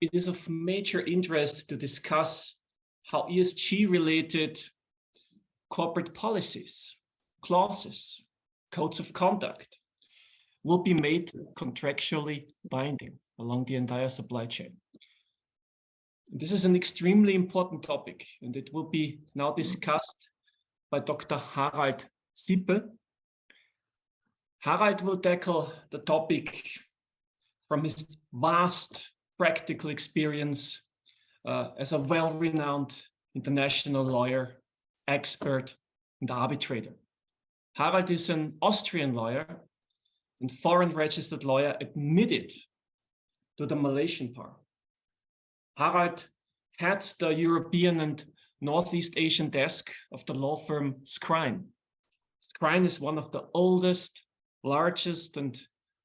it is of major interest to discuss how ESG-related corporate policies, clauses, codes of conduct will be made contractually binding along the entire supply chain. This is an extremely important topic, and it will be now discussed by Dr. Harald Sipple. Harald will tackle the topic from his vast practical experience as a well-renowned international lawyer, expert, and arbitrator. Harald is an Austrian lawyer and foreign registered lawyer admitted to the Malaysian bar. Harald heads the European and Northeast Asian desk of the law firm Skrine. Skrine is one of the oldest, largest, and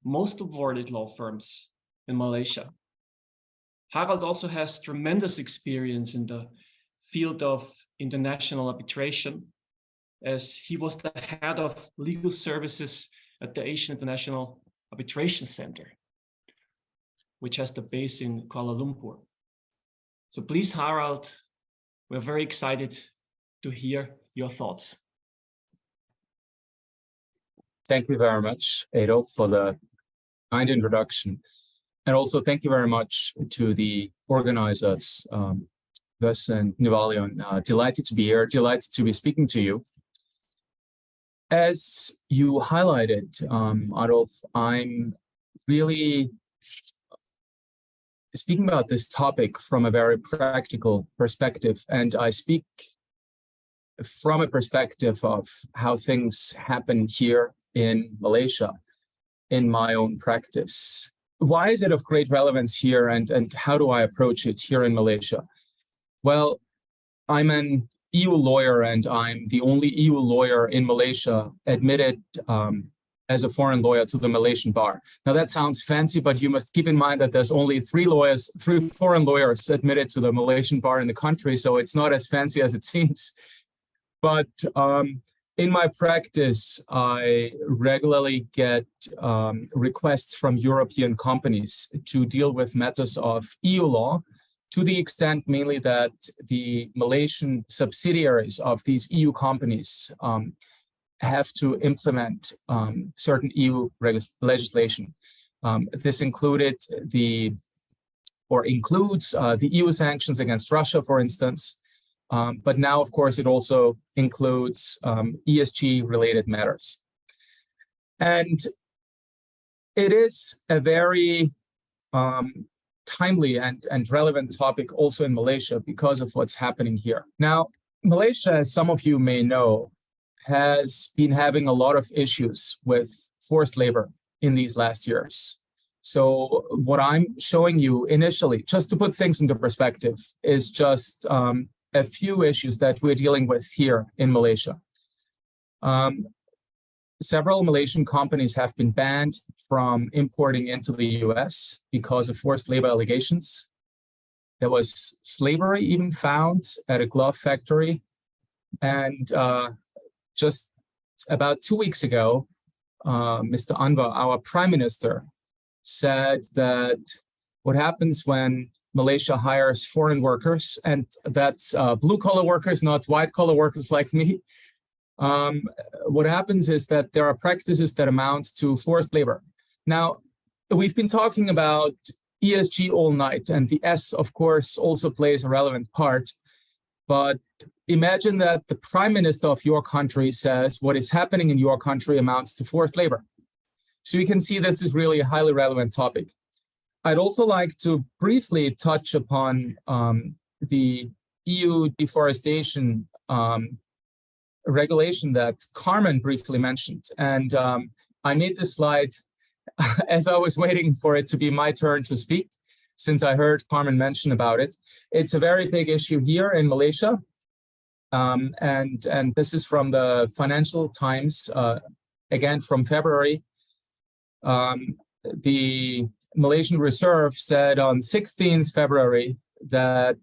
most awarded law firms in Malaysia. Harald also has tremendous experience in the field of international arbitration, as he was the head of legal services at the Asian International Arbitration Center, which has the base in Kuala Lumpur. So please, Harald, we're very excited to hear your thoughts. Thank you very much, Adolf, for the kind introduction. And also thank you very much to the organizers, Wes and Nivalion. Delighted to be here, delighted to be speaking to you. As you highlighted, Adolf, I'm really speaking about this topic from a very practical perspective, and I speak from a perspective of how things happen here in Malaysia in my own practice. Why is it of great relevance here, and how do I approach it here in Malaysia? Well, I'm an EU lawyer, and I'm the only EU lawyer in Malaysia admitted as a foreign lawyer to the Malaysian bar. Now that sounds fancy, but you must keep in mind that there's only three foreign lawyers admitted to the Malaysian bar in the country, so it's not as fancy as it seems. But in my practice, I regularly get requests from European companies to deal with matters of EU law, to the extent mainly that the Malaysian subsidiaries of these EU companies have to implement certain EU legislation. This includes the EU sanctions against Russia, for instance. But now, of course, it also includes ESG-related matters. And it is a very timely and relevant topic also in Malaysia because of what's happening here. Now, Malaysia, as some of you may know, has been having a lot of issues with forced labor in these last years. So what I'm showing you initially, just to put things into perspective, is just a few issues that we're dealing with here in Malaysia. Several Malaysian companies have been banned from importing into the US because of forced labor allegations. There was slavery even found at a glove factory. And just about 2 weeks ago, Mr. Anwar, our prime minister, said that what happens when Malaysia hires foreign workers, and that's blue-collar workers, not white-collar workers like me. What happens is that there are practices that amount to forced labor. Now, we've been talking about ESG all night, and the S, of course, also plays a relevant part. But imagine that the prime minister of your country says what is happening in your country amounts to forced labor. So you can see this is really a highly relevant topic. I'd also like to briefly touch upon the EU deforestation regulation that Carmen briefly mentioned. And I made this slide as I was waiting for it to be my turn to speak, since I heard Carmen mention about it. It's a very big issue here in Malaysia. And this is from the Financial Times, again from February. The Malaysian Reserve said on 16th February that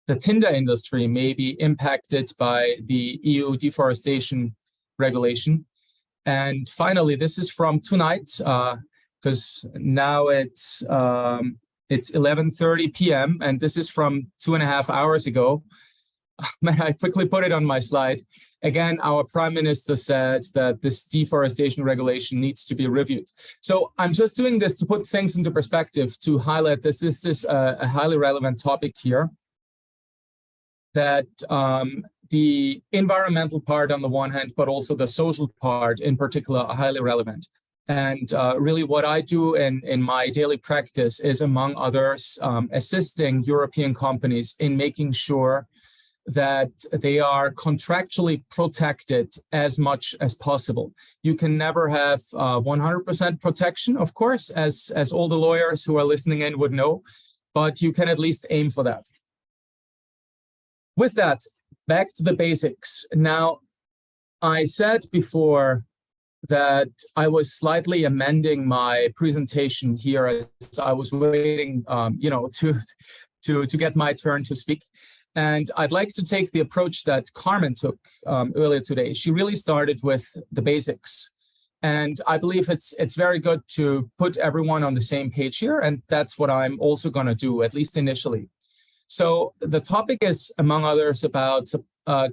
the tinder industry may be impacted by the EU deforestation regulation. And finally, this is from tonight, because now it's It's 11:30 p.m. and this is from 2.5 hours ago. I quickly put it on my slide. Again, our Prime Minister said that this deforestation regulation needs to be reviewed. So I'm just doing this to put things into perspective, to highlight this. This is a highly relevant topic here, that the environmental part on the one hand, but also the social part in particular are highly relevant. And really what I do in my daily practice is, among others, assisting European companies in making sure that they are contractually protected as much as possible. You can never have 100% protection, of course, as all the lawyers who are listening in would know, but you can at least aim for that. With that, back to the basics. Now, I said before that I was slightly amending my presentation here as I was waiting, to get my turn to speak. And I'd like to take the approach that Carmen took earlier today. She really started with the basics. And I believe it's very good to put everyone on the same page here. And that's what I'm also going to do, at least initially. So the topic is, among others, about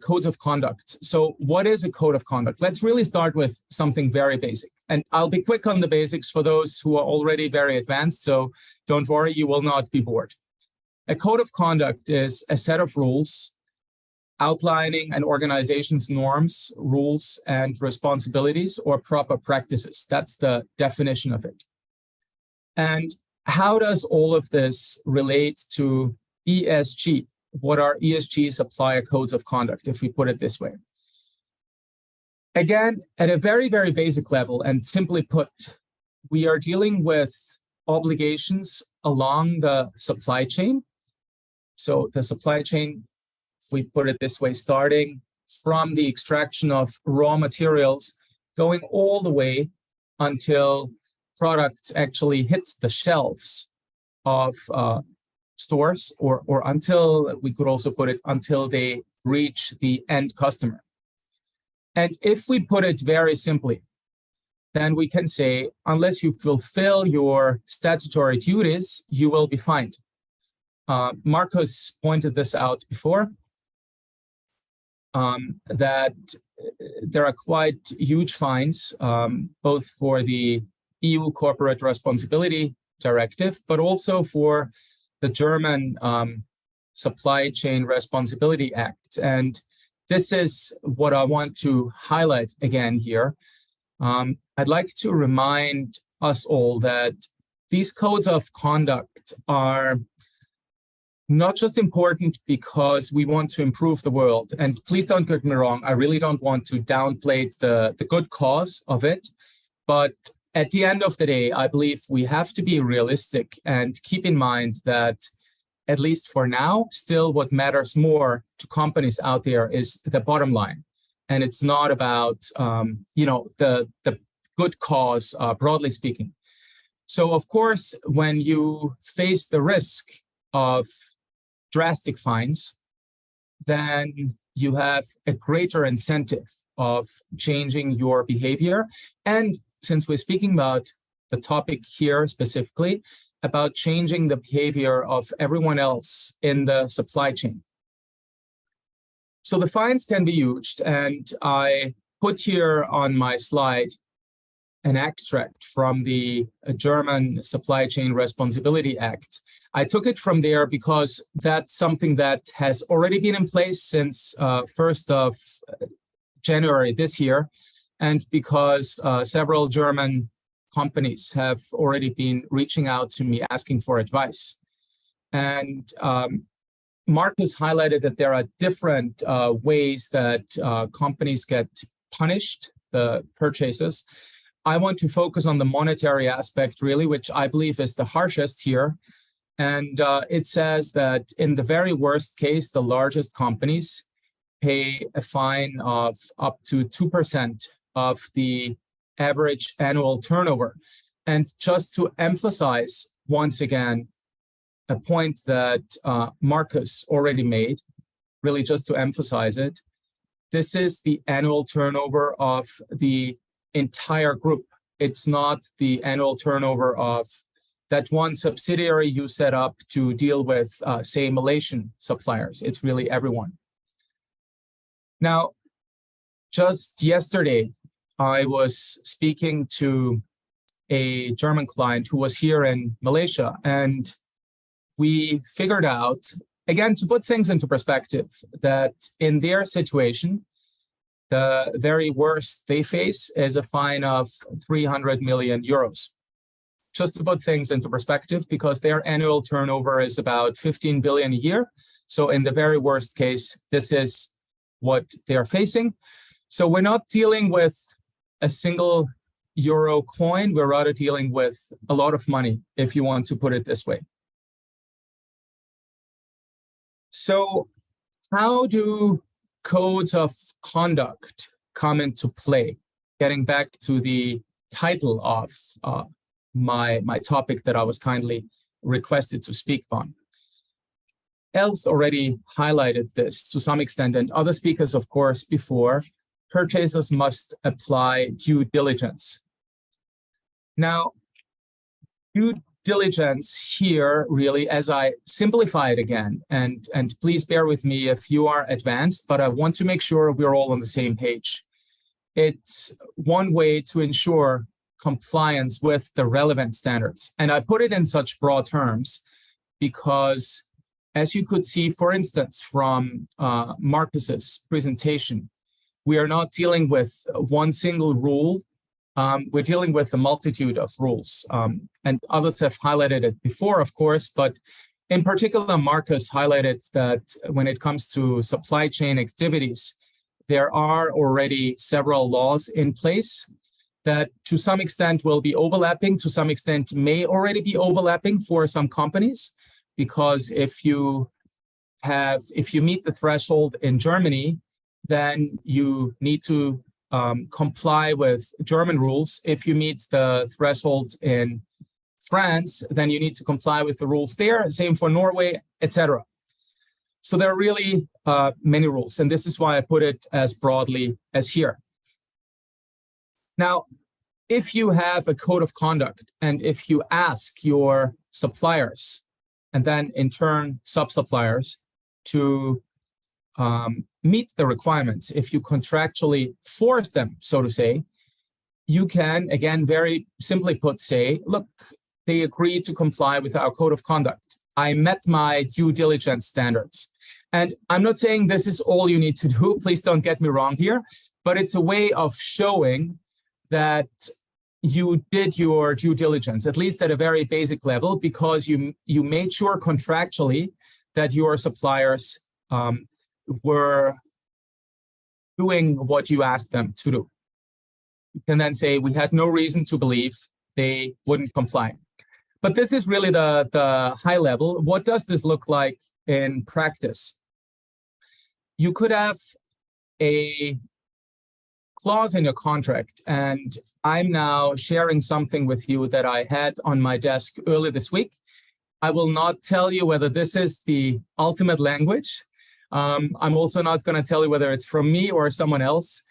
codes of conduct. So what is a code of conduct? Let's really start with something very basic. And I'll be quick on the basics for those who are already very advanced. So don't worry, you will not be bored. A code of conduct is a set of rules outlining an organization's norms, rules, and responsibilities or proper practices. That's the definition of it. And how does all of this relate to ESG? What are ESG supplier codes of conduct, if we put it this way? Again, at a very, very basic level, and simply put, we are dealing with obligations along the supply chain. So the supply chain, if we put it this way, starting from the extraction of raw materials, going all the way until products actually hit the shelves of stores, or until, we could also put it, until they reach the end customer. And if we put it very simply, then we can say, unless you fulfill your statutory duties, you will be fined. Marcus pointed this out before, that there are quite huge fines, both for the EU Corporate Responsibility Directive, but also for the German Supply Chain Responsibility Act. And this is what I want to highlight again here. I'd like to remind us all that these codes of conduct are not just important because we want to improve the world. And please don't get me wrong, I really don't want to downplay the good cause of it. But at the end of the day, I believe we have to be realistic and keep in mind that, at least for now, still what matters more to companies out there is the bottom line. And it's not about, the good cause, broadly speaking. So, of course, when you face the risk of drastic fines, then you have a greater incentive of changing your behavior. And since we're speaking about the topic here specifically, about changing the behavior of everyone else in the supply chain. So the fines can be huge, and I put here on my slide an extract from the German Supply Chain Responsibility Act. I took it from there because that's something that has already been in place since 1st of January this year, and because several German companies have already been reaching out to me asking for advice. And Marcus highlighted that there are different ways that companies get punished, the purchases. I want to focus on the monetary aspect, really, which I believe is the harshest here. And it says that in the very worst case, the largest companies pay a fine of up to 2% of the average annual turnover. And just to emphasize once again, a point that Marcus already made, really just to emphasize it, this is the annual turnover of the entire group. It's not the annual turnover of that one subsidiary you set up to deal with, say, Malaysian suppliers. It's really everyone. Now, just yesterday, I was speaking to a German client who was here in Malaysia, and we figured out, again, to put things into perspective, that in their situation, the very worst they face is a fine of 300 million euros. Just to put things into perspective, because their annual turnover is about 15 billion a year. So in the very worst case, this is what they are facing. So we're not dealing with a single euro coin, we're rather dealing with a lot of money, if you want to put it this way. So how do codes of conduct come into play? Getting back to the title of my topic that I was kindly requested to speak on. Els already highlighted this to some extent, and other speakers, of course, before. Purchasers must apply due diligence. Now, due diligence here, really, as I simplify it again, and please bear with me if you are advanced, but I want to make sure we're all on the same page. It's one way to ensure compliance with the relevant standards. And I put it in such broad terms because, as you could see, for instance, from Marcus's presentation, we are not dealing with one single rule. We're dealing with a multitude of rules. And others have highlighted it before, of course, but in particular, Marcus highlighted that when it comes to supply chain activities, there are already several laws in place that to some extent will be overlapping, to some extent may already be overlapping for some companies, because if you meet the threshold in Germany, then you need to comply with German rules. If you meet the threshold in France, then you need to comply with the rules there. Same for Norway, etc. So there are really many rules, and this is why I put it as broadly as here. Now, if you have a code of conduct, and if you ask your suppliers, and then in turn sub-suppliers, to meet the requirements, if you contractually force them, so to say, you can, again, very simply put, say, look, they agreed to comply with our code of conduct. I met my due diligence standards. And I'm not saying this is all you need to do, please don't get me wrong here, but it's a way of showing that you did your due diligence, at least at a very basic level, because you made sure contractually that your suppliers were doing what you asked them to do. You can then say, we had no reason to believe they wouldn't comply. But this is really the high level. What does this look like in practice? You could have a clause in your contract, and I'm now sharing something with you that I had on my desk earlier this week. I will not tell you whether this is the ultimate language. I'm also not going to tell you whether it's from me or someone else,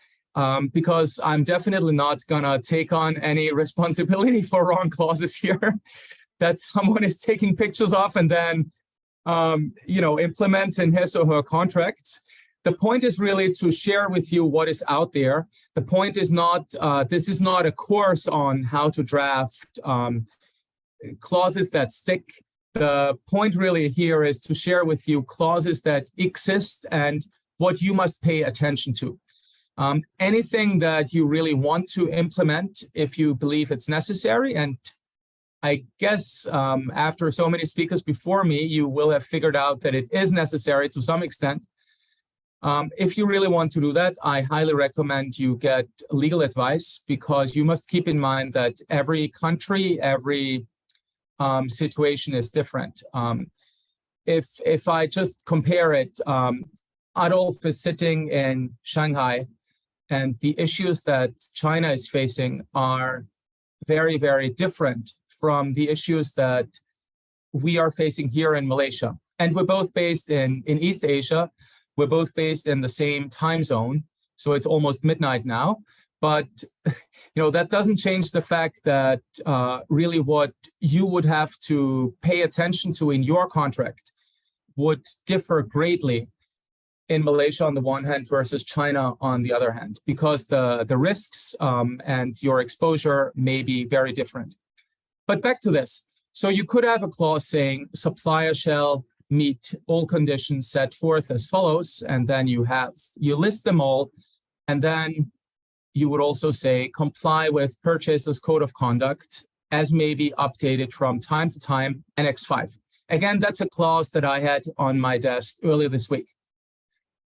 because I'm definitely not going to take on any responsibility for wrong clauses here that someone is taking pictures of and then implements in his or her contracts. The point is really to share with you what is out there. The point is not, this is not a course on how to draft clauses that stick. The point really here is to share with you clauses that exist and what you must pay attention to. Anything that you really want to implement if you believe it's necessary, and I guess after so many speakers before me, you will have figured out that it is necessary to some extent. If you really want to do that, I highly recommend you get legal advice, because you must keep in mind that every country, every situation is different. If I just compare it, Adolf is sitting in Shanghai, and the issues that China is facing are very, very different from the issues that we are facing here in Malaysia. And we're both based in East Asia. We're both based in the same time zone, so it's almost midnight now. But that doesn't change the fact that really what you would have to pay attention to in your contract would differ greatly in Malaysia on the one hand versus China on the other hand, because the risks and your exposure may be very different. But back to this. So you could have a clause saying supplier shall meet all conditions set forth as follows, and then you list them all, and then you would also say comply with purchaser's code of conduct as may be updated from time to time, Annex 5. Again, that's a clause that I had on my desk earlier this week.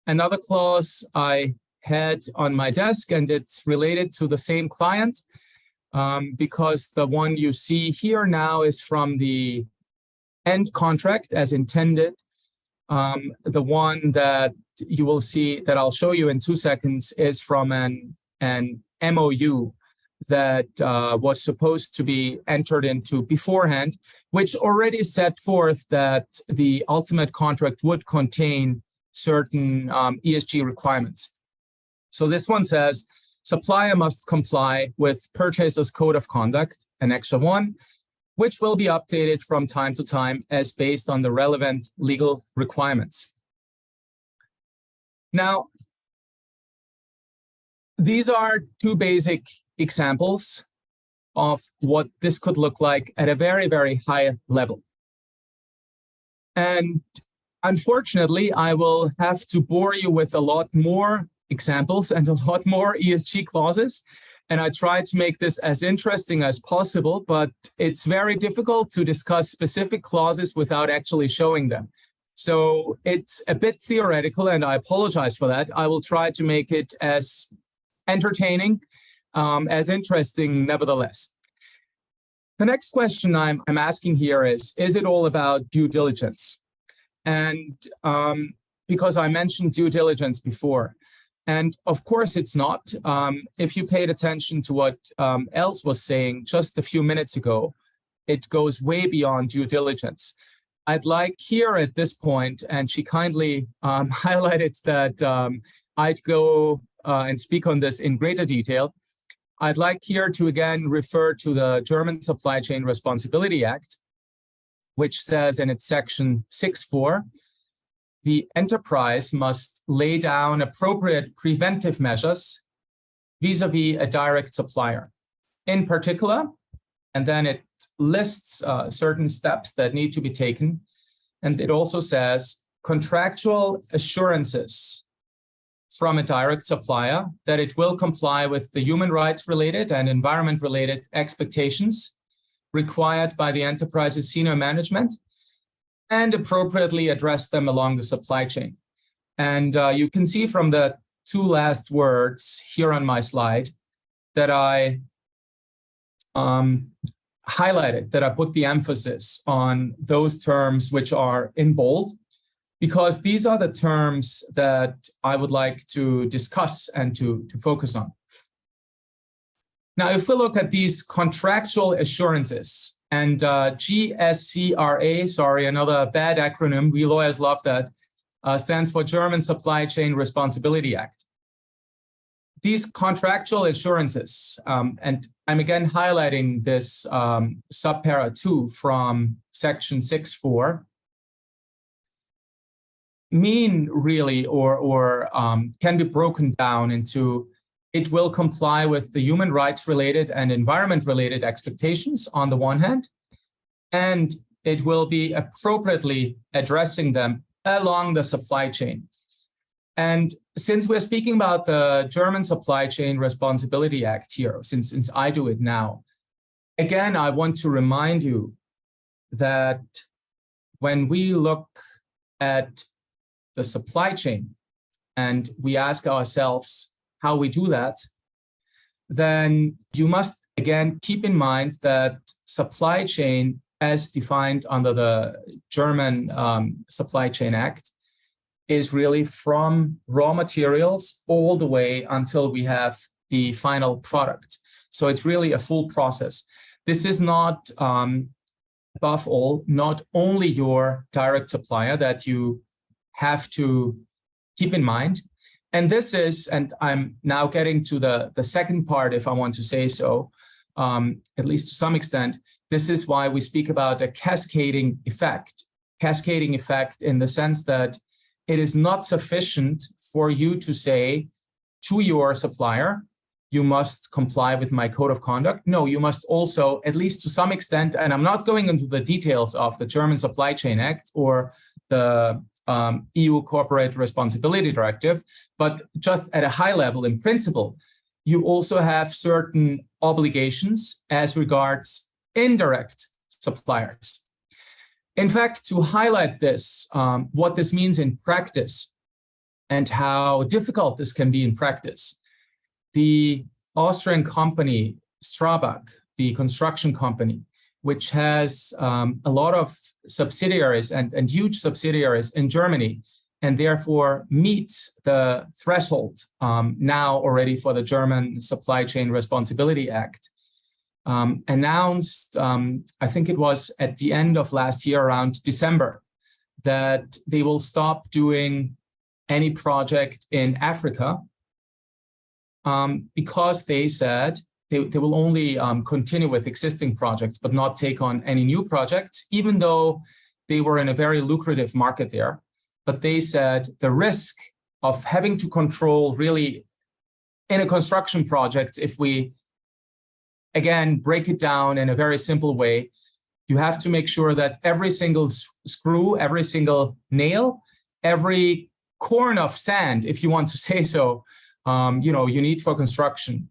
Another clause I had on my desk, and it's related to the same client, because the one you see here now is from the end contract as intended. The one that you will see that I'll show you in 2 seconds is from an MOU that was supposed to be entered into beforehand, which already set forth that the ultimate contract would contain certain ESG requirements. So this one says, supplier must comply with purchaser's code of conduct, Annex 1, which will be updated from time to time as based on the relevant legal requirements. Now, these are two basic examples of what this could look like at a very, very high level. And unfortunately, I will have to bore you with a lot more examples and a lot more ESG clauses. And I tried to make this as interesting as possible, but it's very difficult to discuss specific clauses without actually showing them. So it's a bit theoretical, and I apologize for that. I will try to make it as entertaining, as interesting nevertheless. The next question I'm asking here is it all about due diligence? And because I mentioned due diligence before, and of course it's not. If you paid attention to what Els was saying just a few minutes ago, it goes way beyond due diligence. I'd like here at this point, and she kindly highlighted that I'd go and speak on this in greater detail. I'd like here to again refer to the German Supply Chain Responsibility Act, which says in its section 6.4, the enterprise must lay down appropriate preventive measures vis-a-vis a direct supplier. In particular, and then it lists certain steps that need to be taken. And it also says contractual assurances from a direct supplier that it will comply with the human rights related and environment related expectations required by the enterprise's senior management and appropriately address them along the supply chain. And you can see from the two last words here on my slide that I highlighted, that I put the emphasis on those terms which are in bold, because these are the terms that I would like to discuss and to focus on. Now, if we look at these contractual assurances, and GSCRA, sorry, another bad acronym, we lawyers love that, stands for German Supply Chain Responsibility Act. These contractual assurances, and I'm again highlighting this subpara 2 from section 6.4, mean really or can be broken down into it will comply with the human rights related and environment related expectations on the one hand, and it will be appropriately addressing them along the supply chain. And since we're speaking about the German Supply Chain Responsibility Act here, since I do it now, again, I want to remind you that when we look at the supply chain and we ask ourselves how we do that, then you must again keep in mind that supply chain as defined under the German Supply Chain Act is really from raw materials all the way until we have the final product. So it's really a full process. This is not, above all, not only your direct supplier that you have to keep in mind. And this is, and I'm now getting to the second part, if I want to say so, at least to some extent, this is why we speak about a cascading effect. Cascading effect in the sense that it is not sufficient for you to say to your supplier, you must comply with my code of conduct. No, you must also, at least to some extent, and I'm not going into the details of the German Supply Chain Act or the EU Corporate Responsibility Directive, but just at a high level, in principle, you also have certain obligations as regards indirect suppliers. In fact, to highlight this, what this means in practice and how difficult this can be in practice, the Austrian company Strabag, the construction company, which has a lot of subsidiaries and huge subsidiaries in Germany, and therefore meets the threshold now already for the German Supply Chain Responsibility Act, announced, I think it was at the end of last year, around December, that they will stop doing any project in Africa because they said they will only continue with existing projects, but not take on any new projects, even though they were in a very lucrative market there. But they said the risk of having to control really in a construction project, if we, again, break it down in a very simple way, you have to make sure that every single screw, every single nail, every corn of sand, if you want to say so, you need for construction,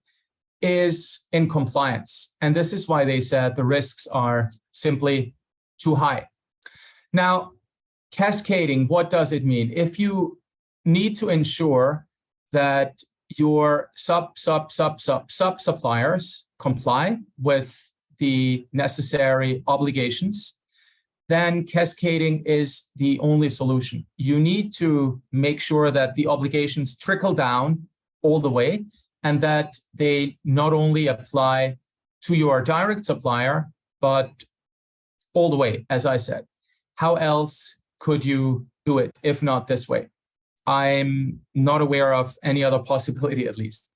is in compliance. And this is why they said the risks are simply too high. Now, cascading, what does it mean? If you need to ensure that your sub-suppliers comply with the necessary obligations, then cascading is the only solution. You need to make sure that the obligations trickle down all the way, and that they not only apply to your direct supplier, but all the way, as I said. How else could you do it, if not this way? I'm not aware of any other possibility, at least.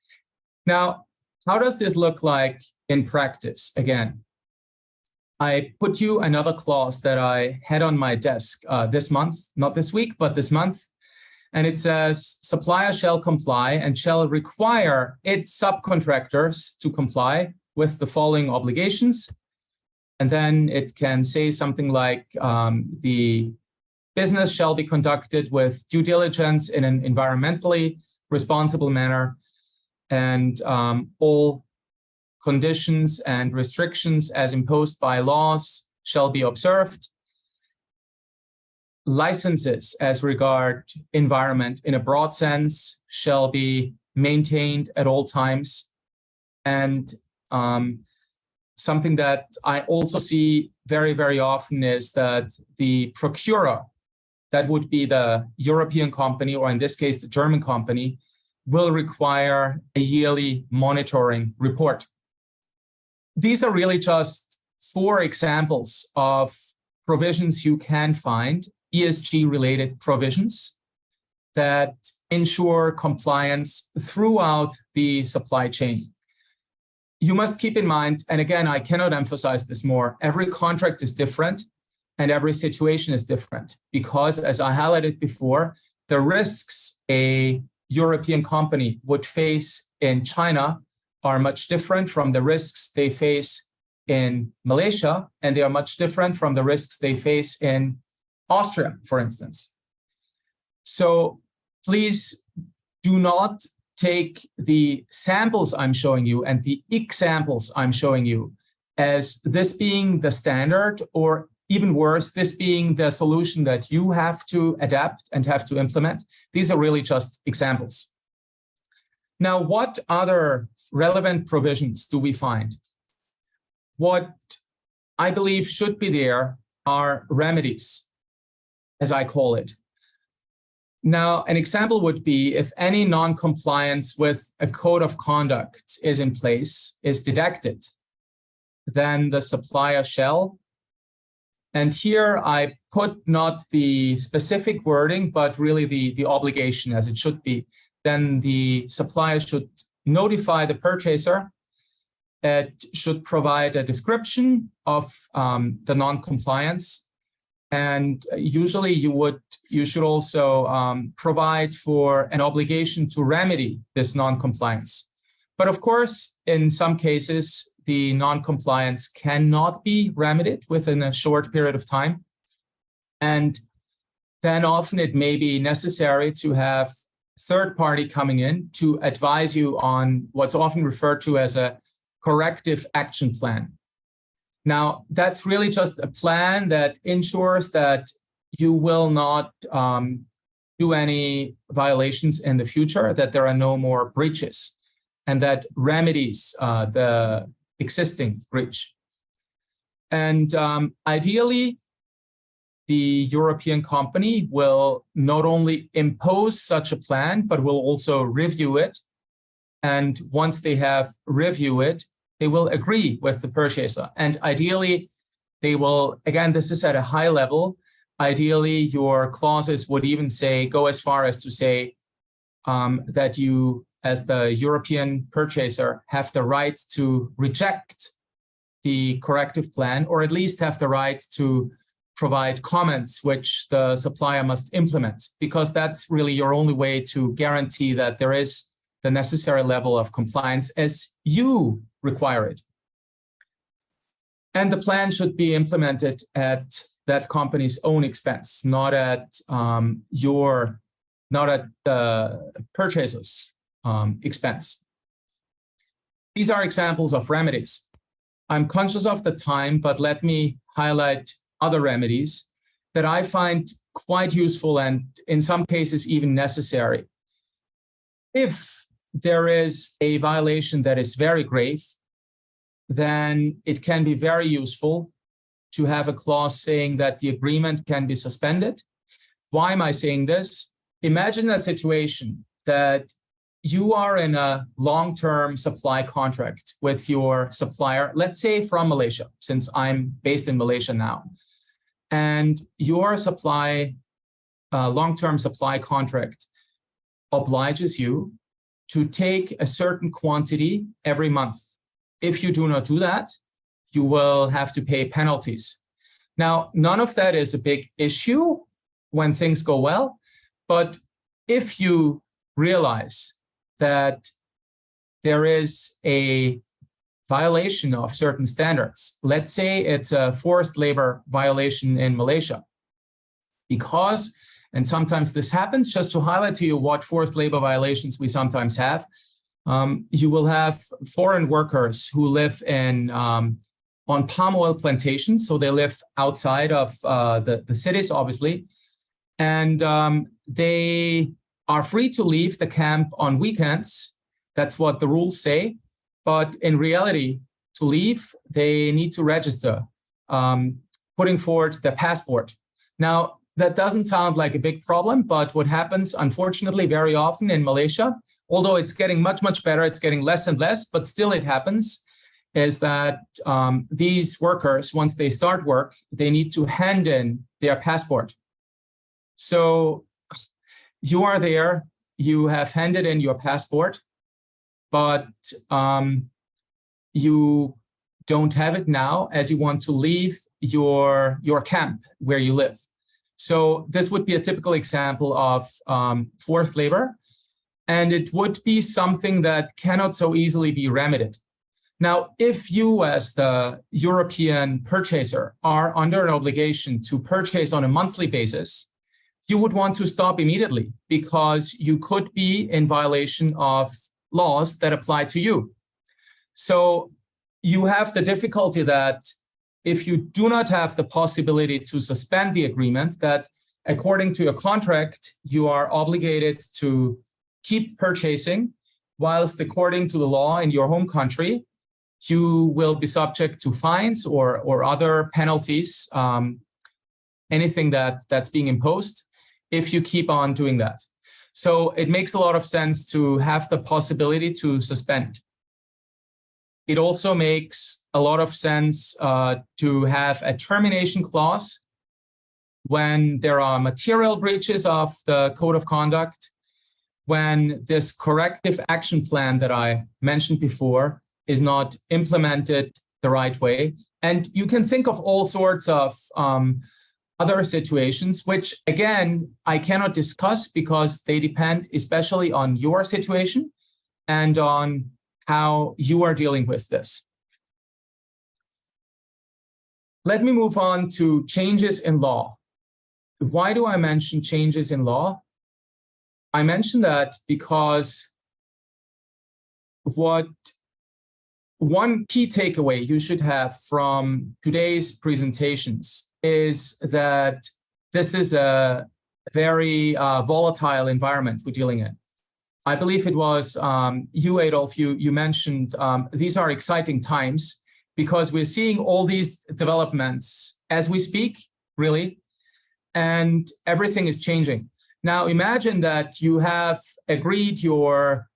Now, how does this look like in practice? Again, I put you another clause that I had on my desk this month, not this week, but this month. And it says, supplier shall comply and shall require its subcontractors to comply with the following obligations. And then it can say something like the business shall be conducted with due diligence in an environmentally responsible manner, and all conditions and restrictions as imposed by laws shall be observed. Licenses as regard environment in a broad sense shall be maintained at all times. And something that I also see very, very often is that the procurer, that would be the European company, or in this case, the German company, will require a yearly monitoring report. These are really just 4 examples of provisions you can find, ESG-related provisions that ensure compliance throughout the supply chain. You must keep in mind, and again, I cannot emphasize this more, every contract is different and every situation is different, because as I highlighted before, the risks a European company would face in China are much different from the risks they face in Malaysia, and they are much different from the risks they face in Austria, for instance. So please do not take the samples I'm showing you and the examples I'm showing you as this being the standard, or even worse, this being the solution that you have to adapt and have to implement. These are really just examples. Now, what other relevant provisions do we find? What I believe should be there are remedies, as I call it. Now, an example would be if any non-compliance with a code of conduct is in place, is detected, then the supplier shall. And here I put not the specific wording, but really the obligation, as it should be. then the supplier should notify the purchaser. It should provide a description of the non-compliance. And usually you should also provide for an obligation to remedy this non-compliance. But of course, in some cases, the non-compliance cannot be remedied within a short period of time. And then often it may be necessary to have third party coming in to advise you on what's often referred to as a corrective action plan. Now, that's really just a plan that ensures that you will not do any violations in the future, that there are no more breaches, and that remedies the existing breach. And ideally, the European company will not only impose such a plan, but will also review it. And once they have reviewed it, they will agree with the purchaser. And ideally, they will, again, this is at a high level. Ideally, your clauses would even say, go as far as to say that you, as the European purchaser, have the right to reject the corrective plan, or at least have the right to provide comments which the supplier must implement, because that's really your only way to guarantee that there is the necessary level of compliance as you require it. And the plan should be implemented at that company's own expense, not at the purchaser's expense. These are examples of remedies. I'm conscious of the time, but let me highlight other remedies that I find quite useful and in some cases even necessary. If there is a violation that is very grave, then it can be very useful to have a clause saying that the agreement can be suspended. Why am I saying this? Imagine a situation that you are in a long-term supply contract with your supplier, let's say from Malaysia, since I'm based in Malaysia now. And your long-term supply contract obliges you to take a certain quantity every month. If you do not do that, you will have to pay penalties. Now, none of that is a big issue when things go well, but if you realize that there is a violation of certain standards, let's say it's a forced labor violation in Malaysia, because, and sometimes this happens, just to highlight to you what forced labor violations we sometimes have, you will have foreign workers who live in on palm oil plantations, so they live outside of the cities, obviously, and they are free to leave the camp on weekends. That's what the rules say. But in reality, to leave, they need to register, putting forward their passport. Now, that doesn't sound like a big problem, but what happens, unfortunately, very often in Malaysia, although it's getting much, much better, it's getting less and less, but still it happens, is that these workers, once they start work, they need to hand in their passport. So you are there, you have handed in your passport, but you don't have it now as you want to leave your camp where you live. So this would be a typical example of forced labor, and it would be something that cannot so easily be remedied. Now, if you as the European purchaser are under an obligation to purchase on a monthly basis, you would want to stop immediately because you could be in violation of laws that apply to you. So you have the difficulty that if you do not have the possibility to suspend the agreement, that according to your contract, you are obligated to keep purchasing, whilst according to the law in your home country, you will be subject to fines or other penalties, anything that's being imposed, if you keep on doing that. So it makes a lot of sense to have the possibility to suspend. It also makes a lot of sense to have a termination clause when there are material breaches of the code of conduct, when this corrective action plan that I mentioned before is not implemented the right way. And you can think of all sorts of other situations, which again, I cannot discuss because they depend especially on your situation and on how you are dealing with this. Let me move on to changes in law. Why do I mention changes in law? I mention that because one key takeaway you should have from today's presentations is that this is a very volatile environment we're dealing in. I believe it was you, Adolf, you mentioned these are exciting times because we're seeing all these developments as we speak, really, and everything is changing. Now, imagine that you have agreed your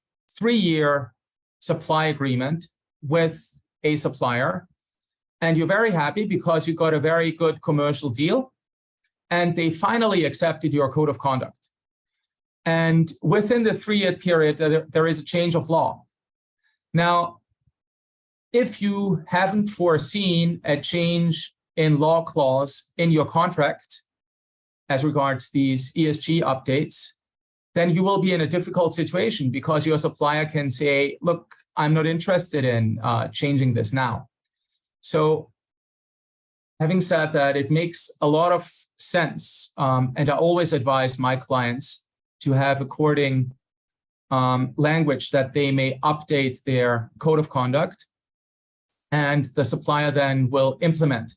3-year supply agreement with a supplier, and you're very happy because you got a very good commercial deal, and they finally accepted your code of conduct. And within the 3-year period, there is a change of law. Now, if you haven't foreseen a change in law clause in your contract as regards these ESG updates, then you will be in a difficult situation because your supplier can say, look, I'm not interested in changing this now. So having said that, it makes a lot of sense, and I always advise my clients to have according language that they may update their code of conduct, and the supplier then will implement.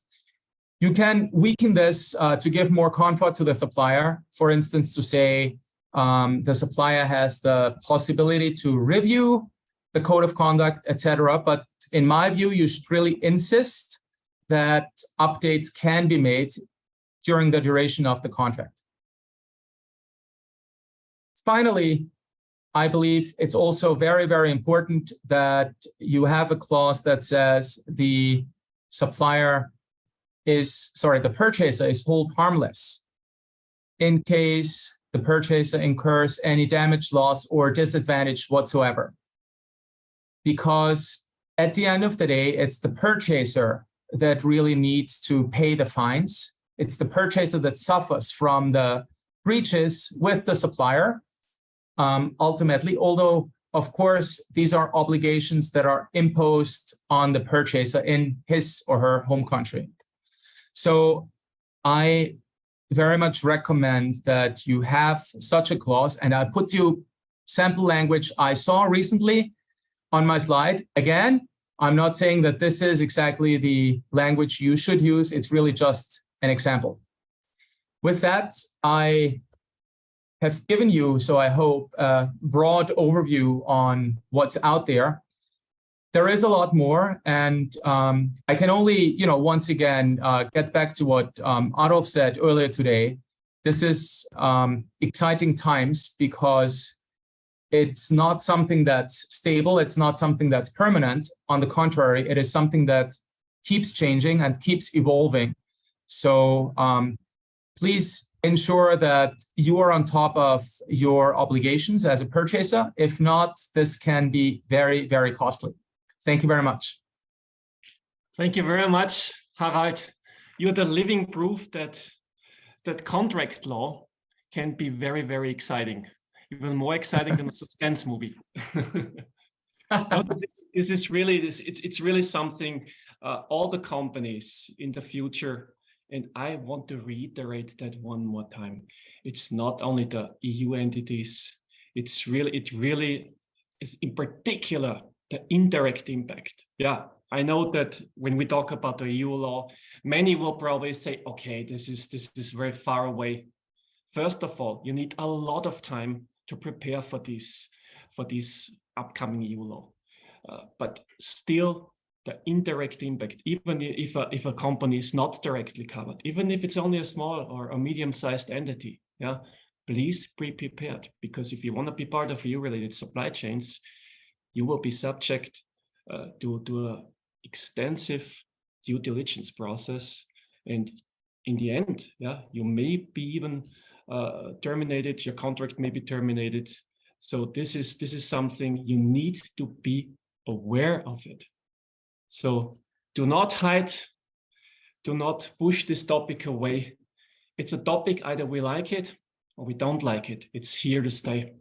You can weaken this to give more comfort to the supplier. For instance, to say the supplier has the possibility to review the code of conduct, etc. But in my view, you should really insist that updates can be made during the duration of the contract. Finally, I believe it's also very, very important that you have a clause that says the purchaser is held harmless in case the purchaser incurs any damage, loss, or disadvantage whatsoever. Because at the end of the day, it's the purchaser that really needs to pay the fines. It's the purchaser that suffers from the breaches with the supplier. Ultimately, although, of course, these are obligations that are imposed on the purchaser in his or her home country. So I very much recommend that you have such a clause, and I put you sample language I saw recently on my slide. Again, I'm not saying that this is exactly the language you should use. It's really just an example. With that, I have given you, so I hope, a broad overview on what's out there. There is a lot more, and I can only, once again, get back to what Adolf said earlier today. This is exciting times because it's not something that's stable. It's not something that's permanent. On the contrary, it is something that keeps changing and keeps evolving. So please ensure that you are on top of your obligations as a purchaser. If not, this can be very, very costly. Thank you very much. Thank you very much, Harald. You're the living proof that contract law can be very, very exciting, even more exciting than a suspense movie. No, it's really something all the companies in the future. And I want to reiterate that one more time. It's not only the EU entities, it really is in particular the indirect impact. Yeah, I know that when we talk about the EU law, many will probably say, okay, this is very far away. First of all, you need a lot of time to prepare for this upcoming EU law. But still, the indirect impact, even if a company is not directly covered, even if it's only a small or a medium-sized entity, yeah, please be prepared, because if you want to be part of EU-related supply chains, you will be subject to an extensive due diligence process, and in the end, yeah, you may be even terminated. Your contract may be terminated So this is something you need to be aware of it. So do not hide, do not push this topic away. It's a topic, either we like it or we don't like it. It's here to stay.